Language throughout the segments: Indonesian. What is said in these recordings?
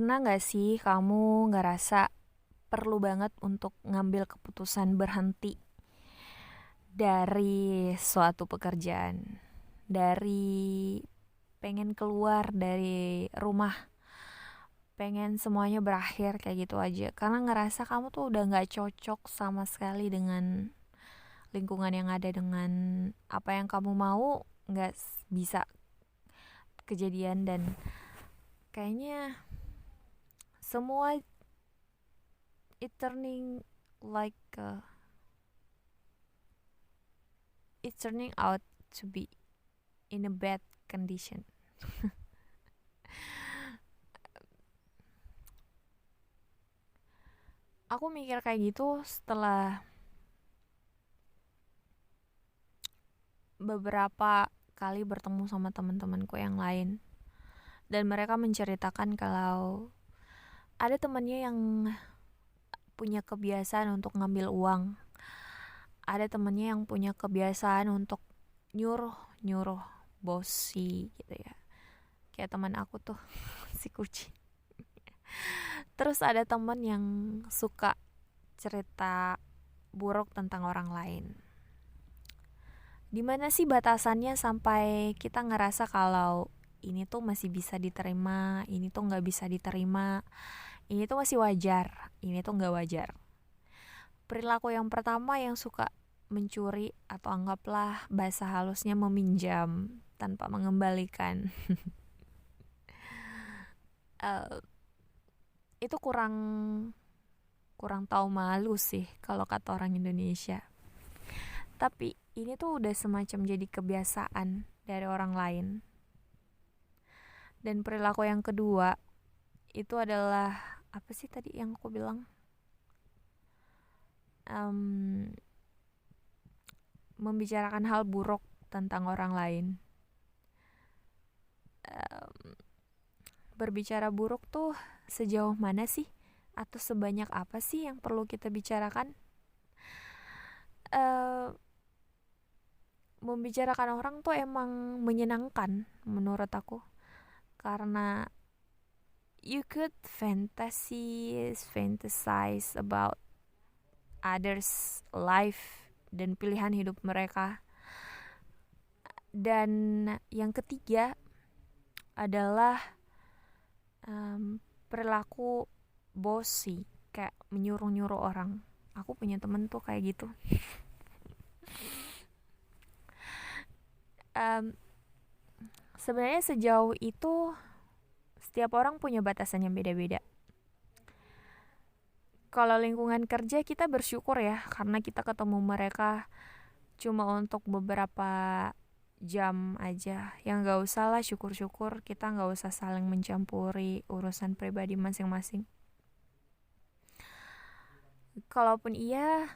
Pernah gak sih kamu ngerasa perlu banget untuk ngambil keputusan berhenti dari suatu pekerjaan, dari pengen keluar dari rumah, pengen semuanya berakhir kayak gitu aja, karena ngerasa kamu tuh udah gak cocok sama sekali dengan lingkungan yang ada, dengan apa yang kamu mau gak bisa kejadian, dan kayaknya semua it turning like it's turning out to be in a bad condition. Aku mikir kayak gitu setelah beberapa kali bertemu sama teman-temanku yang lain, dan mereka menceritakan kalau ada temannya yang punya kebiasaan untuk ngambil uang, ada temannya yang punya kebiasaan untuk nyuruh bosi gitu ya, kayak teman aku tuh si kucing. Terus ada teman yang suka cerita buruk tentang orang lain. Dimana sih batasannya sampai kita ngerasa kalau ini tuh masih bisa diterima, ini tuh nggak bisa diterima, ini tuh masih wajar, ini tuh nggak wajar. Perilaku yang pertama yang suka mencuri, atau anggaplah bahasa halusnya meminjam tanpa mengembalikan, itu kurang tahu malu sih kalau kata orang Indonesia. Tapi ini tuh udah semacam jadi kebiasaan dari orang lain. Dan perilaku yang kedua itu adalah apa sih tadi yang aku bilang? Membicarakan hal buruk tentang orang lain. Berbicara buruk tuh sejauh mana sih? Atau sebanyak apa sih yang perlu kita bicarakan? Membicarakan orang tuh emang menyenangkan menurut aku, karena you could fantasize about others life dan pilihan hidup mereka. Dan yang ketiga adalah perilaku bossy, kayak menyuruh-nyuruh orang. Aku punya temen tuh kayak gitu. Sebenarnya sejauh itu setiap orang punya batasan yang beda-beda. Kalau lingkungan kerja kita bersyukur ya, karena kita ketemu mereka cuma untuk beberapa jam aja. Yang gak usah lah, syukur-syukur kita gak usah saling mencampuri urusan pribadi masing-masing. Kalaupun iya,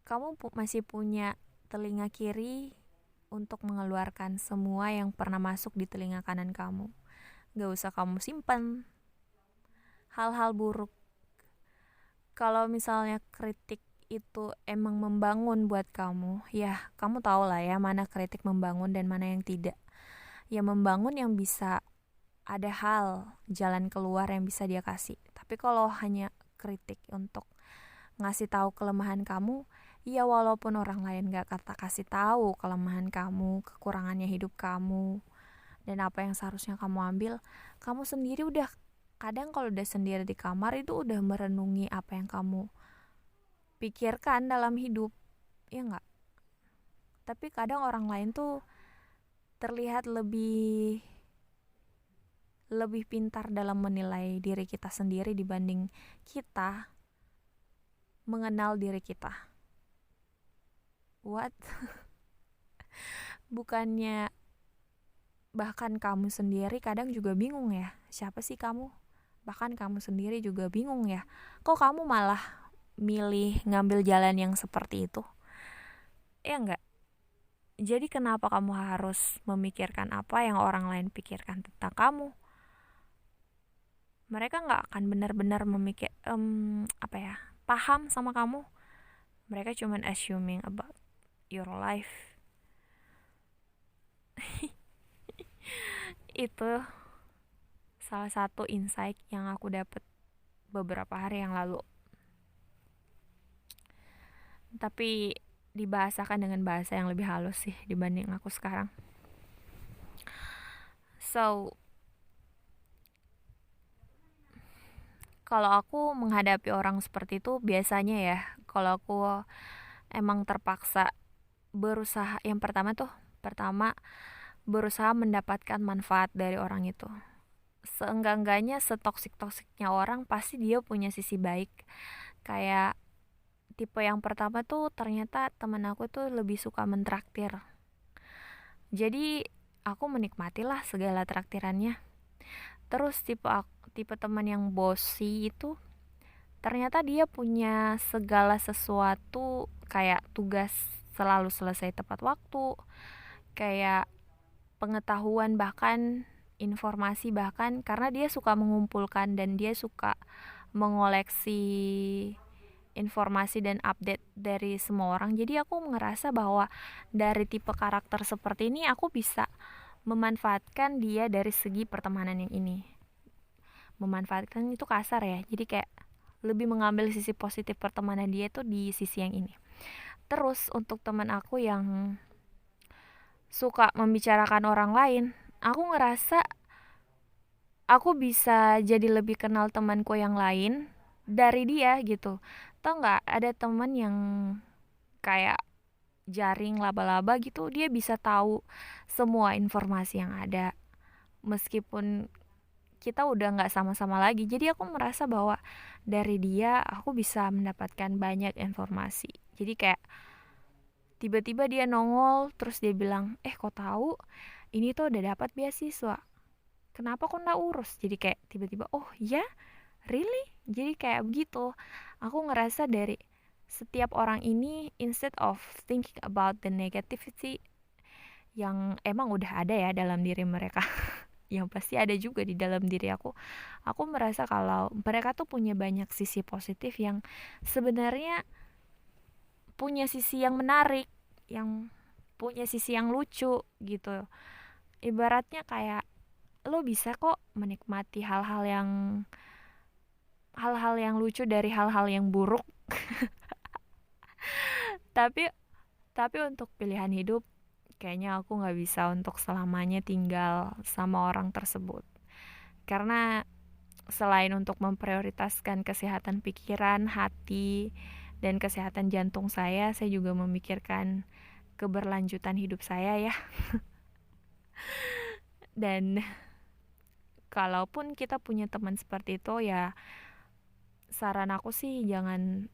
kamu masih punya telinga kiri untuk mengeluarkan semua yang pernah masuk di telinga kanan kamu. Gak usah kamu simpan hal-hal buruk. Kalau misalnya kritik itu emang membangun buat kamu, ya kamu tahu lah ya mana kritik membangun dan mana yang tidak. Ya membangun yang bisa ada hal, jalan keluar yang bisa dia kasih. Tapi kalau hanya kritik untuk ngasih tahu kelemahan kamu, ya walaupun orang lain gak kata kasih tahu kelemahan kamu, kekurangannya hidup kamu, dan apa yang seharusnya kamu ambil, kamu sendiri udah, kadang kalau udah sendiri di kamar itu udah merenungi apa yang kamu pikirkan dalam hidup, ya nggak? Tapi kadang orang lain tuh terlihat lebih pintar dalam menilai diri kita sendiri dibanding kita mengenal diri kita. What? Bukannya bahkan kamu sendiri kadang juga bingung ya, siapa sih kamu? Bahkan kamu sendiri juga bingung ya, kok kamu malah milih ngambil jalan yang seperti itu? Ya enggak? Jadi kenapa kamu harus memikirkan apa yang orang lain pikirkan tentang kamu? Mereka nggak akan benar-benar paham sama kamu. Mereka cuman assuming about your life. Itu salah satu insight yang aku dapat beberapa hari yang lalu. Tapi dibahasakan dengan bahasa yang lebih halus sih dibanding aku sekarang. So, kalau aku menghadapi orang seperti itu biasanya ya, kalau aku emang terpaksa berusaha, yang pertama berusaha mendapatkan manfaat dari orang itu. Seenggak-enggaknya setoksik-toksiknya orang pasti dia punya sisi baik. Kayak tipe yang pertama tuh ternyata teman aku tuh lebih suka mentraktir. Jadi aku menikmatilah segala traktirannya. Terus tipe teman yang bossy itu ternyata dia punya segala sesuatu, kayak tugas selalu selesai tepat waktu, kayak pengetahuan bahkan informasi, bahkan karena dia suka mengumpulkan dan dia suka mengoleksi informasi dan update dari semua orang. Jadi aku ngerasa bahwa dari tipe karakter seperti ini aku bisa memanfaatkan dia dari segi pertemanan yang ini. Memanfaatkan itu kasar ya, jadi kayak lebih mengambil sisi positif pertemanan dia itu di sisi yang ini. Terus untuk teman aku yang suka membicarakan orang lain, aku ngerasa aku bisa jadi lebih kenal temanku yang lain dari dia gitu. Tau nggak, ada teman yang kayak jaring laba-laba gitu, dia bisa tahu semua informasi yang ada meskipun kita udah nggak sama-sama lagi. Jadi aku merasa bahwa dari dia aku bisa mendapatkan banyak informasi. Jadi kayak tiba-tiba dia nongol terus dia bilang, kok tahu ini tuh udah dapat beasiswa, kenapa kok nggak urus? Jadi kayak tiba-tiba, oh ya, really? Jadi kayak begitu. Aku ngerasa dari setiap orang ini, instead of thinking about the negativity yang emang udah ada ya dalam diri mereka, yang pasti ada juga di dalam diri aku merasa kalau mereka tuh punya banyak sisi positif yang sebenarnya punya sisi yang menarik, yang punya sisi yang lucu gitu. Ibaratnya kayak lo bisa kok menikmati hal-hal yang lucu dari hal-hal yang buruk. tapi untuk pilihan hidup kayaknya aku nggak bisa untuk selamanya tinggal sama orang tersebut, karena selain untuk memprioritaskan kesehatan pikiran, hati, dan kesehatan jantung saya juga memikirkan keberlanjutan hidup saya ya. Dan kalaupun kita punya teman seperti itu ya, saran aku sih jangan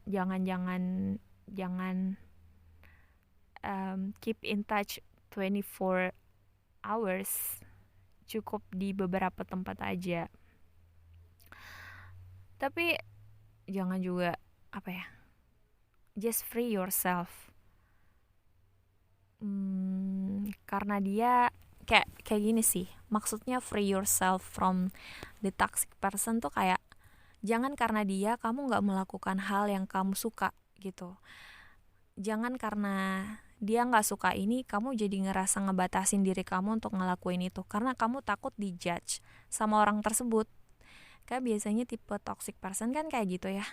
keep in touch 24 hours, cukup di beberapa tempat aja. Tapi jangan juga just free yourself. Karena dia kayak gini sih, maksudnya free yourself from the toxic person tuh kayak jangan karena dia kamu nggak melakukan hal yang kamu suka gitu. Jangan karena dia nggak suka ini kamu jadi ngerasa ngebatasin diri kamu untuk ngelakuin itu karena kamu takut dijudge sama orang tersebut. Kayak biasanya tipe toxic person kan kayak gitu ya.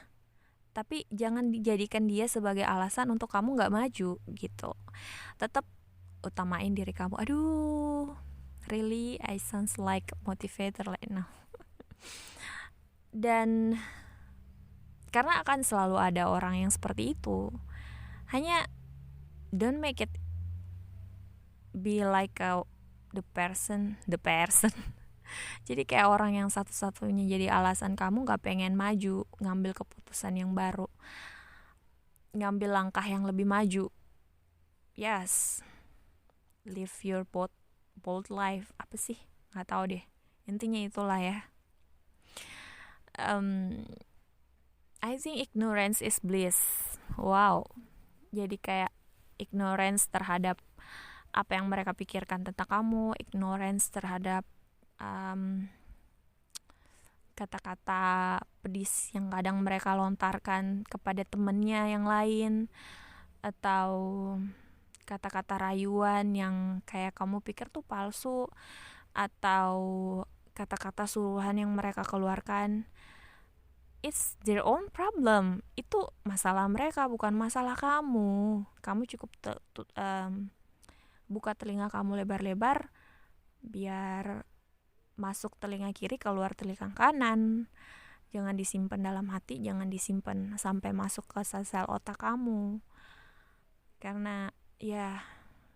Tapi jangan dijadikan dia sebagai alasan untuk kamu nggak maju gitu. Tetap utamain diri kamu. Aduh, really I sounds like motivator right now. Dan karena akan selalu ada orang yang seperti itu. Hanya don't make it be like the person. Jadi kayak orang yang satu-satunya jadi alasan kamu gak pengen maju, ngambil keputusan yang baru, ngambil langkah yang lebih maju. Yes, live your bold life. Apa sih? Gak tahu deh. Intinya itulah ya. I think ignorance is bliss. Wow. Jadi kayak ignorance terhadap apa yang mereka pikirkan tentang kamu, ignorance terhadap kata-kata pedis yang kadang mereka lontarkan kepada temennya yang lain, atau kata-kata rayuan yang kayak kamu pikir tuh palsu, atau kata-kata suruhan yang mereka keluarkan, it's their own problem. Itu masalah mereka, bukan masalah kamu. Kamu cukup buka telinga kamu lebar-lebar biar masuk telinga kiri, keluar telinga kanan. Jangan disimpan dalam hati, jangan disimpan sampai masuk ke sel-sel otak kamu. Karena ya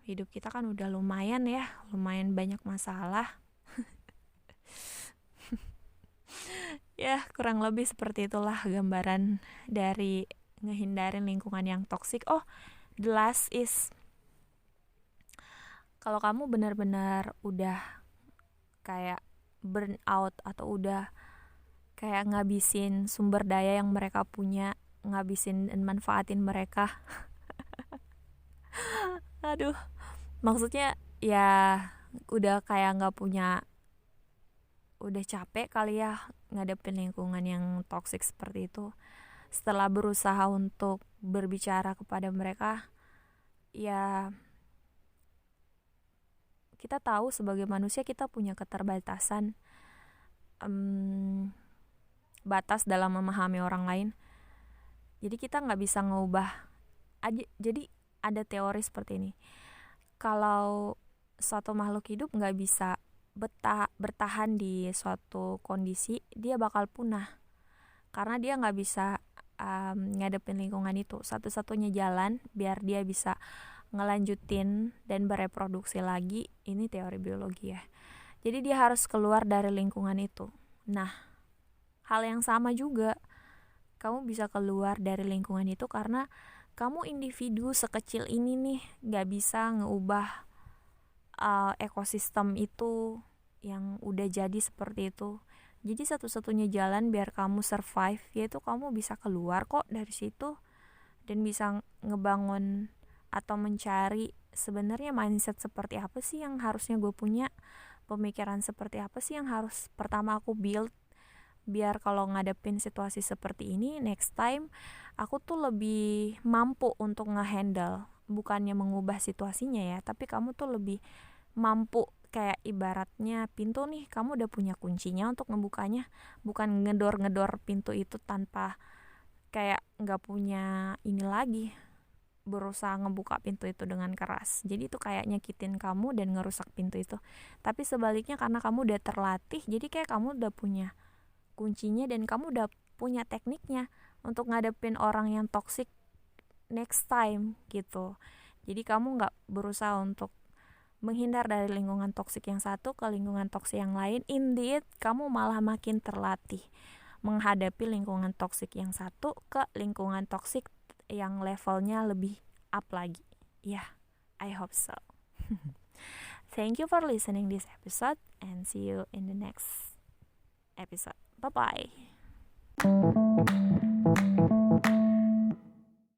hidup kita kan udah lumayan banyak masalah. Ya, kurang lebih seperti itulah gambaran dari ngehindarin lingkungan yang toksik. Oh, the last is, kalau kamu benar-benar udah kayak burn out atau udah kayak ngabisin sumber daya yang mereka punya, ngabisin dan manfaatin mereka. Aduh, maksudnya ya udah kayak nggak punya, udah capek kali ya ngadepin lingkungan yang toksik seperti itu. Setelah berusaha untuk berbicara kepada mereka, ya kita tahu sebagai manusia kita punya keterbatasan, batas dalam memahami orang lain. Jadi kita nggak bisa ngubah aja. Jadi ada teori seperti ini, kalau suatu makhluk hidup nggak bisa bertahan di suatu kondisi, dia bakal punah karena dia nggak bisa ngadepin lingkungan itu. Satu-satunya jalan biar dia bisa ngelanjutin dan bereproduksi lagi, ini teori biologi ya, jadi dia harus keluar dari lingkungan itu. Nah, hal yang sama juga, kamu bisa keluar dari lingkungan itu karena kamu individu sekecil ini nih gak bisa ngeubah ekosistem itu yang udah jadi seperti itu. Jadi satu-satunya jalan biar kamu survive yaitu kamu bisa keluar kok dari situ dan bisa ngebangun atau mencari sebenarnya mindset seperti apa sih yang harusnya gue punya, pemikiran seperti apa sih yang harus pertama aku build, biar kalau ngadepin situasi seperti ini next time aku tuh lebih mampu untuk ngehandle, bukannya mengubah situasinya ya, tapi kamu tuh lebih mampu. Kayak ibaratnya pintu nih, kamu udah punya kuncinya untuk ngebukanya, bukan ngedor-ngedor pintu itu tanpa kayak nggak punya ini lagi, berusaha ngebuka pintu itu dengan keras. Jadi itu kayak nyakitin kamu dan ngerusak pintu itu. Tapi sebaliknya karena kamu udah terlatih, jadi kayak kamu udah punya kuncinya dan kamu udah punya tekniknya untuk ngadepin orang yang toxic next time gitu. Jadi kamu nggak berusaha untuk menghindar dari lingkungan toksik yang satu ke lingkungan toksik yang lain. Indeed, kamu malah makin terlatih menghadapi lingkungan toksik yang satu ke lingkungan toksik yang levelnya lebih up lagi. Yeah, I hope so. Thank you for listening this episode and see you in the next episode. Bye-bye.